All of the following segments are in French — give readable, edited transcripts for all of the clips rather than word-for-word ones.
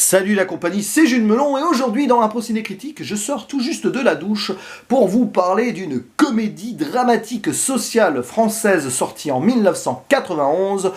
Salut la compagnie, c'est Jules Melon et aujourd'hui dans Impro Ciné Critique, je sors tout juste de la douche pour vous parler d'une comédie dramatique sociale française sortie en 1991,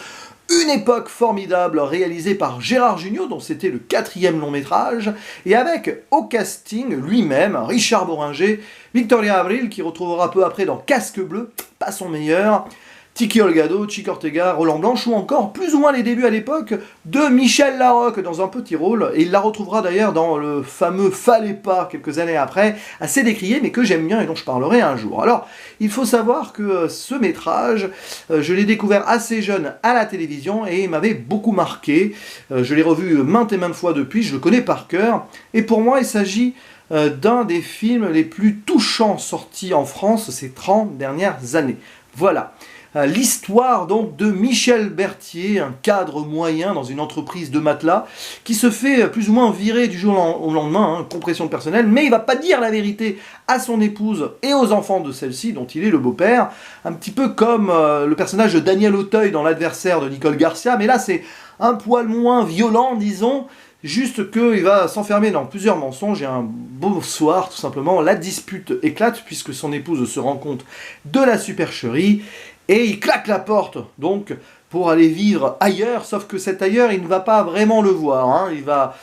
une époque formidable réalisée par Gérard Jugnot dont c'était le 4e long métrage et avec au casting lui-même Richard Bohringer, Victoria Abril qui retrouvera peu après dans Casque Bleu, pas son meilleur, Tiki Holgado, Chick Ortega, Roland Blanche ou encore plus ou moins les débuts à l'époque de Michel Larocque dans un petit rôle, et il la retrouvera d'ailleurs dans le fameux Fallait pas quelques années après, assez décrié mais que j'aime bien et dont je parlerai un jour. Alors, il faut savoir que ce métrage, je l'ai découvert assez jeune à la télévision et il m'avait beaucoup marqué, je l'ai revu maintes et maintes fois depuis, je le connais par cœur, et pour moi il s'agit d'un des films les plus touchants sortis en France ces 30 dernières années. Voilà. L'histoire donc de Michel Berthier, un cadre moyen dans une entreprise de matelas, qui se fait plus ou moins virer du jour au lendemain, compression de personnel, mais il va pas dire la vérité à son épouse et aux enfants de celle-ci, dont il est le beau-père, un petit peu comme le personnage de Daniel Auteuil dans L'Adversaire de Nicole Garcia, mais là c'est un poil moins violent, disons, juste qu'il va s'enfermer dans plusieurs mensonges et un beau soir, tout simplement, la dispute éclate puisque son épouse se rend compte de la supercherie, et il claque la porte, donc, pour aller vivre ailleurs, sauf que cet ailleurs, il ne va pas vraiment le voir. Il va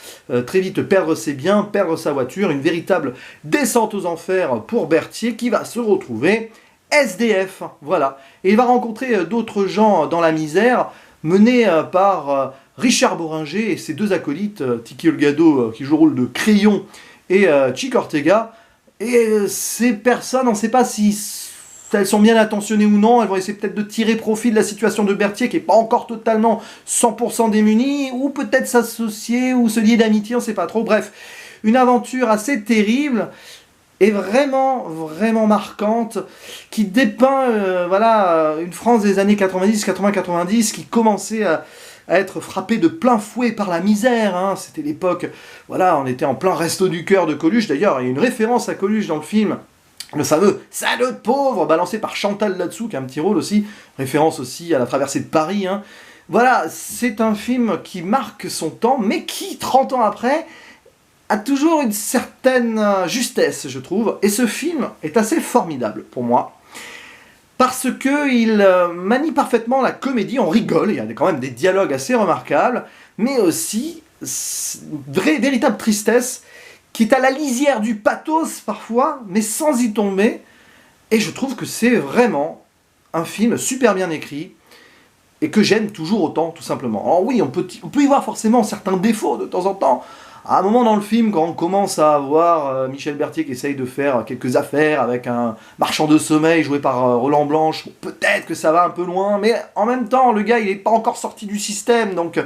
très vite perdre ses biens, perdre sa voiture, une véritable descente aux enfers pour Berthier, qui va se retrouver SDF, voilà. Et il va rencontrer d'autres gens dans la misère, menés par Richard Bohringer et ses deux acolytes, Tiki Holgado, qui joue le rôle de Crayon, et Chick Ortega. Et ces personnes, on ne sait pas si elles sont bien attentionnées ou non, elles vont essayer peut-être de tirer profit de la situation de Berthier qui n'est pas encore totalement 100% démunie, ou peut-être s'associer ou se lier d'amitié, on ne sait pas trop. Bref, une aventure assez terrible et vraiment, vraiment marquante, qui dépeint une France des années 90, 80, 90 qui commençait à être frappée de plein fouet par la misère. C'était l'époque, on était en plein resto du cœur de Coluche. D'ailleurs, il y a une référence à Coluche dans le film, le fameux « Salaud de pauvre » balancé par Chantal là-dessous, qui a un petit rôle aussi, référence aussi à la traversée de Paris. Voilà, c'est un film qui marque son temps, mais qui, 30 ans après, a toujours une certaine justesse, je trouve. Et ce film est assez formidable pour moi, parce qu'il manie parfaitement la comédie, on rigole, il y a quand même des dialogues assez remarquables, mais aussi véritable tristesse, qui est à la lisière du pathos parfois, mais sans y tomber. Et je trouve que c'est vraiment un film super bien écrit, et que j'aime toujours autant, tout simplement. Alors oui, on peut y voir forcément certains défauts de temps en temps. À un moment dans le film, quand on commence à voir Michel Berthier qui essaye de faire quelques affaires avec un marchand de sommeil joué par Roland Blanche, peut-être que ça va un peu loin, mais en même temps, le gars, il n'est pas encore sorti du système, donc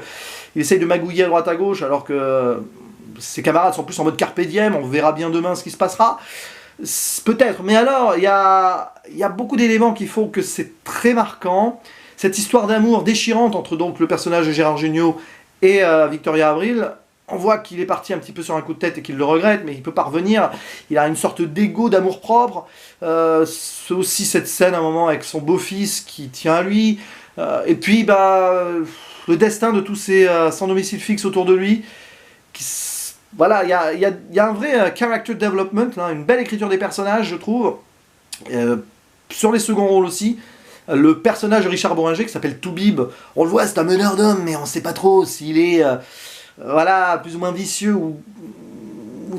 il essaye de magouiller à droite à gauche, alors que ses camarades sont plus en mode carpe diem, on verra bien demain ce qui se passera. Peut-être, mais alors, il y a beaucoup d'éléments qui font que c'est très marquant. Cette histoire d'amour déchirante entre donc le personnage de Gérard Jugnot et Victoria Abril, on voit qu'il est parti un petit peu sur un coup de tête et qu'il le regrette, mais il peut pas revenir. Il a une sorte d'ego, d'amour-propre. C'est aussi cette scène à un moment avec son beau-fils qui tient à lui. Et puis, le destin de tous ces sans domicile fixe autour de lui. Voilà, il y a un vrai character development, une belle écriture des personnages, je trouve. Sur les seconds rôles aussi. Le personnage de Richard Bohringer qui s'appelle Toubib, on le voit, c'est un meneur d'hommes, mais on ne sait pas trop s'il est plus ou moins vicieux ou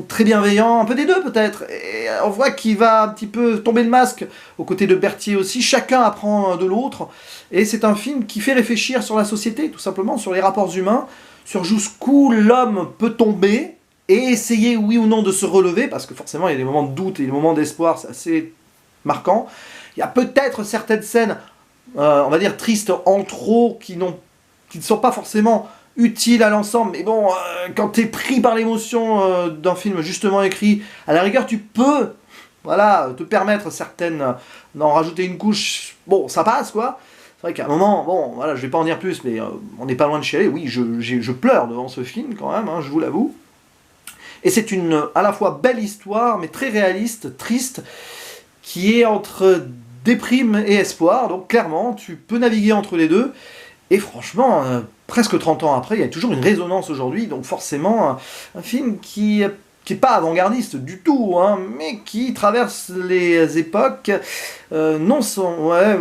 très bienveillant, un peu des deux peut-être. Et on voit qu'il va un petit peu tomber le masque aux côtés de Berthier aussi, chacun apprend de l'autre, et c'est un film qui fait réfléchir sur la société, tout simplement, sur les rapports humains, sur jusqu'où l'homme peut tomber, et essayer oui ou non de se relever, parce que forcément il y a des moments de doute et des moments d'espoir, c'est assez marquant. Il y a peut-être certaines scènes, on va dire tristes en trop, qui ne sont pas forcément utiles à l'ensemble, mais bon, quand tu es pris par l'émotion d'un film justement écrit, à la rigueur tu peux te permettre d'en rajouter une couche, bon ça passe quoi. C'est vrai qu'à un moment, je vais pas en dire plus, mais on n'est pas loin de chialer, oui, je pleure devant ce film quand même, je vous l'avoue. Et c'est une à la fois belle histoire, mais très réaliste, triste, qui est entre déprime et espoir, donc clairement, tu peux naviguer entre les deux, Et franchement, presque 30 ans après, il y a toujours une résonance aujourd'hui, donc forcément, un film qui est pas avant-gardiste du tout, hein, mais qui traverse les époques, non sans... Ouais,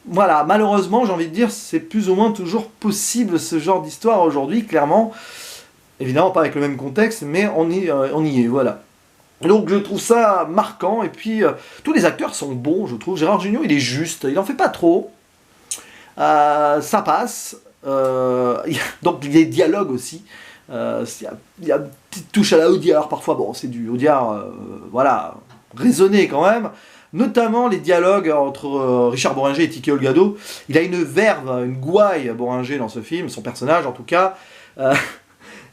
voilà, malheureusement, j'ai envie de dire, c'est plus ou moins toujours possible ce genre d'histoire aujourd'hui, clairement. Évidemment, pas avec le même contexte, mais on y est, voilà. Donc je trouve ça marquant, et puis tous les acteurs sont bons, je trouve. Gérard Jugnot, il est juste, il en fait pas trop. Ça passe. Donc il y a des dialogues aussi. Il y a une petite touche à la Audiard parfois. Bon, c'est du Audiard, voilà, raisonné quand même. Notamment les dialogues entre Richard Bohringer et Tike Olgado. Il a une verve, une gouaille, Bohringer, dans ce film, son personnage en tout cas.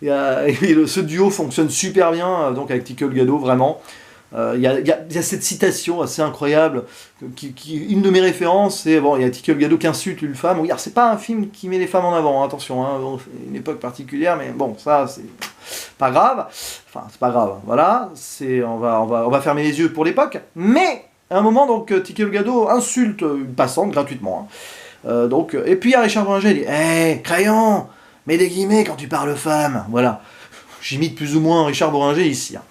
Ce duo fonctionne super bien donc avec Tike Olgado, vraiment. Il y a cette citation assez incroyable, une de mes références, c'est, bon, il y a Tike Olgado qui insulte une femme. Oui, c'est pas un film qui met les femmes en avant, hein, attention, hein, bon, c'est une époque particulière, mais bon, ça, c'est pas grave. Enfin, c'est pas grave, voilà, on va fermer les yeux pour l'époque, mais à un moment, donc, Tike Olgado insulte une passante gratuitement. Hein. Et puis à Richard Bohringer, il dit Hé, crayon, mets des guillemets quand tu parles femme. Voilà. J'imite plus ou moins Richard Bohringer ici. Hein.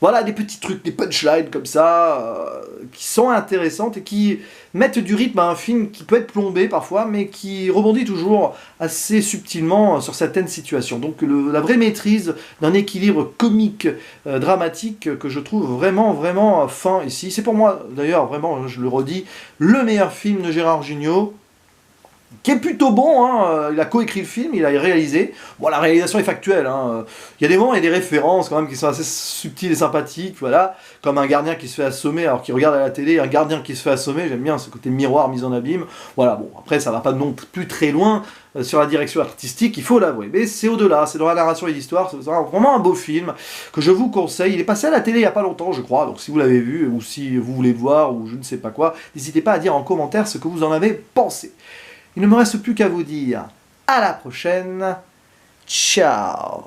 Voilà, des petits trucs, des punchlines comme ça, qui sont intéressantes et qui mettent du rythme à un film qui peut être plombé parfois, mais qui rebondit toujours assez subtilement sur certaines situations. Donc la vraie maîtrise d'un équilibre comique, dramatique, que je trouve vraiment, vraiment fin ici. C'est pour moi, d'ailleurs, vraiment, je le redis, le meilleur film de Gérard Jugnot, qui est plutôt bon, hein. Il a coécrit le film, il a réalisé. Bon, la réalisation est factuelle, hein. Il y a des moments, il y a des références quand même qui sont assez subtiles et sympathiques, voilà. Comme un gardien qui se fait assommer alors qu'il regarde à la télé, un gardien qui se fait assommer, j'aime bien ce côté miroir mis en abîme. Voilà, bon, après ça va pas non plus très loin sur la direction artistique, il faut l'avouer. Mais c'est au-delà, c'est dans la narration et l'histoire, c'est vraiment un beau film que je vous conseille. Il est passé à la télé il y a pas longtemps, je crois, donc si vous l'avez vu, ou si vous voulez le voir, ou je ne sais pas quoi, n'hésitez pas à dire en commentaire ce que vous en avez pensé. Il ne me reste plus qu'à vous dire à la prochaine. Ciao.